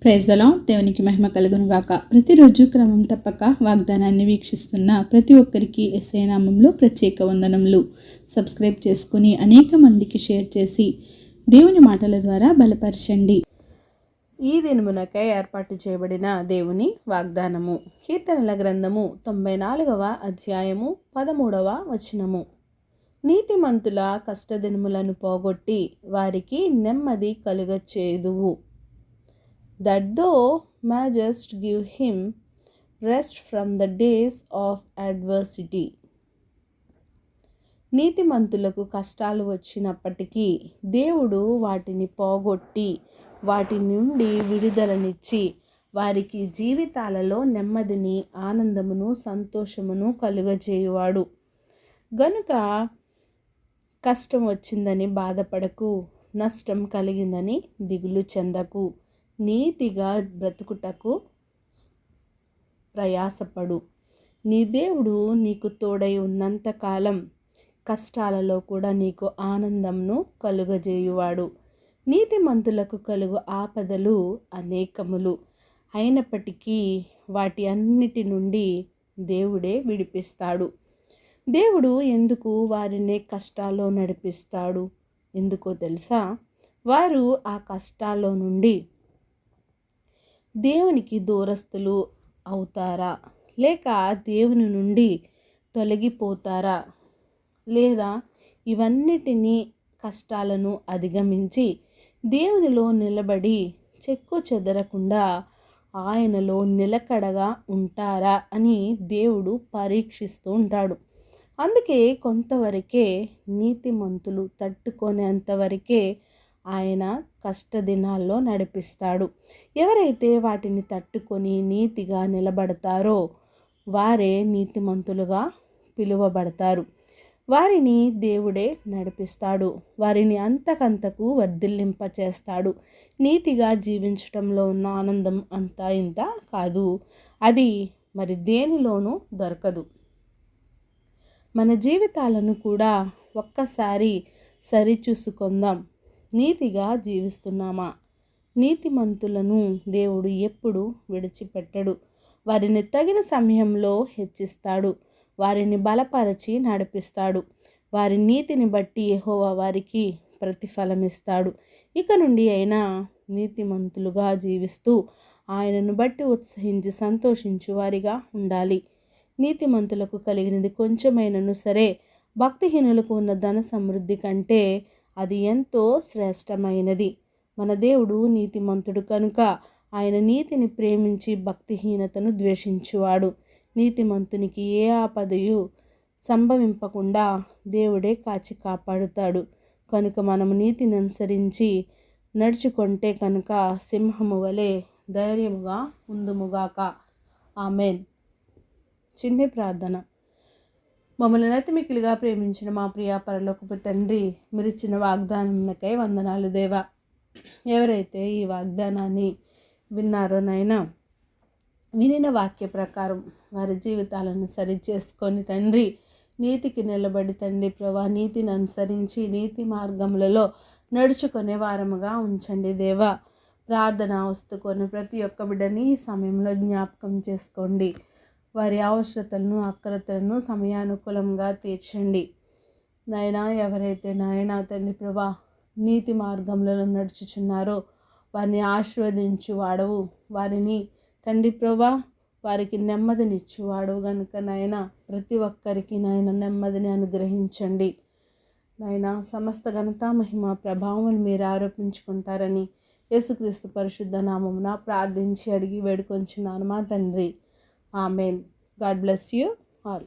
Praise the lord. దేవునికి మహిమ కలుగును గాక. ప్రతిరోజు క్రమం తప్పక వాగ్దానాన్ని వీక్షిస్తున్న ప్రతి ఒక్కరికి యేసయ్య నామములో ప్రత్యేక వందనములు. సబ్స్క్రైబ్ చేసుకుని అనేక మందికి షేర్ చేసి దేవుని మాటల ద్వారా బలపరచండి. ఈ దినమునకై ఏర్పాటు చేయబడిన దేవుని వాగ్దానము. కీర్తనల గ్రంథము 94వ అధ్యాయము 13వ వచనము. నీతిమంతుల కష్టదినములను పోగొట్టి వారికి నెమ్మది కలుగచేయుదువు. That thou mayest give him rest from the days of adversity. నీతిమంతులకు కష్టాలు వచ్చినప్పటికీ దేవుడు వాటిని పోగొట్టి వాటి నుండి విడుదలనిచ్చి వారికి జీవితాలలో నెమ్మదిని, ఆనందమును, సంతోషమును కలుగజేయువాడు. గనుక కష్టం వచ్చిందని బాధపడకు, నష్టం కలిగిందని దిగులు చెందకు. నీతిగా బ్రతుకుటకు ప్రయాసపడు. నీ దేవుడు నీకు తోడై ఉన్నంతకాలం కష్టాలలో కూడా నీకు ఆనందంను కలుగజేయువాడు. నీతిమంతులకు కలుగు ఆపదలు అనేకములు అయినప్పటికీ వాటి అన్నిటి నుండి దేవుడే విడిపిస్తాడు. దేవుడు ఎందుకు వారిని కష్టాల్లో నడిపిస్తాడు? ఎందుకో తెలుసా? వారు ఆ కష్టాల్లో నుండి దేవునికి దూరస్తులు అవుతారా, లేక దేవుని నుండి తొలగిపోతారా, లేదా ఇవన్నిటినీ కష్టాలను అధిగమించి దేవునిలో నిలబడి చెక్కు చెదరకుండా ఆయనలో నిలకడగా ఉంటారా అని దేవుడు పరీక్షిస్తూ ఉంటాడు. అందుకే కొంతవరకే నీతిమంతులు తట్టుకునేంతవరకే ఆయన కష్టదినాల్లో నడిపిస్తాడు. ఎవరైతే వాటిని తట్టుకొని నీతిగా నిలబడతారో వారే నీతిమంతులుగా పిలువబడతారు. వారిని దేవుడే నడిపిస్తాడు. వారిని అంతకంతకు వర్ధిల్లింపచేస్తాడు. నీతిగా జీవించటంలో ఉన్న ఆనందం అంతా ఇంత కాదు. అది మరి దేనిలోనూ దొరకదు. మన జీవితాలను కూడా ఒక్కసారి సరిచూసుకుందాం. నీతిగా జీవిస్తున్నామా? నీతిమంతులను దేవుడు ఎప్పుడు విడిచిపెట్టడు. వారిని తగిన సమయంలో హెచ్చిస్తాడు. వారిని బలపరచి నడిపిస్తాడు. వారి నీతిని బట్టి యెహోవా వారికి ప్రతిఫలమిస్తాడు. ఇక నుండి అయినా నీతిమంతులుగా జీవిస్తూ ఆయనను బట్టి ఉత్సహించి సంతోషించు వారిగా ఉండాలి. నీతిమంతులకు కలిగినది కొంచెమైనను సరే భక్తిహీనులకు ఉన్న ధన సమృద్ధి కంటే అది ఎంతో శ్రేష్టమైనది. మన దేవుడు నీతిమంతుడు కనుక ఆయన నీతిని ప్రేమించి భక్తిహీనతను ద్వేషించువాడు. నీతిమంతునికి ఏ ఆపదయు సంభవింపకుండా దేవుడే కాచి కాపాడుతాడు. కనుక మనము నీతిని అనుసరించి నడుచుకుంటే కనుక సింహము వలె ధైర్యముగా ఉందుముగాక. ఆమెన్. చిన్ని ప్రార్థన. మమ్మల్ని అతిమిక్కిలిగా ప్రేమించిన మా ప్రియ పరలోకపు తండ్రి, మీరిచ్చిన వాగ్దానంకై వందనాలు దేవా. ఎవరైతే ఈ వాగ్దానాన్ని విన్నారో నైనా, వినిన వాక్య ప్రకారం వారి జీవితాలను సరిచేసుకొని తండ్రి నీతికి నిలబడి తండ్రి ప్రభా నీతిని అనుసరించి నీతి మార్గములలో నడుచుకునే వారముగా ఉంచండి దేవా. ప్రార్థన వస్తుకొని ప్రతి ఒక్క బిడ్డని ఈ సమయంలో జ్ఞాపకం చేసుకోండి. వారి అవసరతలను, అక్రతలను సమయానుకూలంగా తీర్చండి నాయనా. ఎవరైతే నాయనా తండ్రి ప్రభా నీతి మార్గంలో నడుచుచున్నారో వారిని ఆశీర్వదించువాడవు. వారిని తండ్రి ప్రభా వారికి నెమ్మదినిచ్చువాడవు గనుక నాయన ప్రతి ఒక్కరికి నాయన నెమ్మదిని అనుగ్రహించండి నాయన. సమస్త ఘనత మహిమ ప్రభావం మీరు ఆరోపించుకుంటారని యేసుక్రీస్తు పరిశుద్ధ నామమున ప్రార్థించి అడిగి వేడుకొంచున్నాను మా తండ్రి. Amen. God bless you all.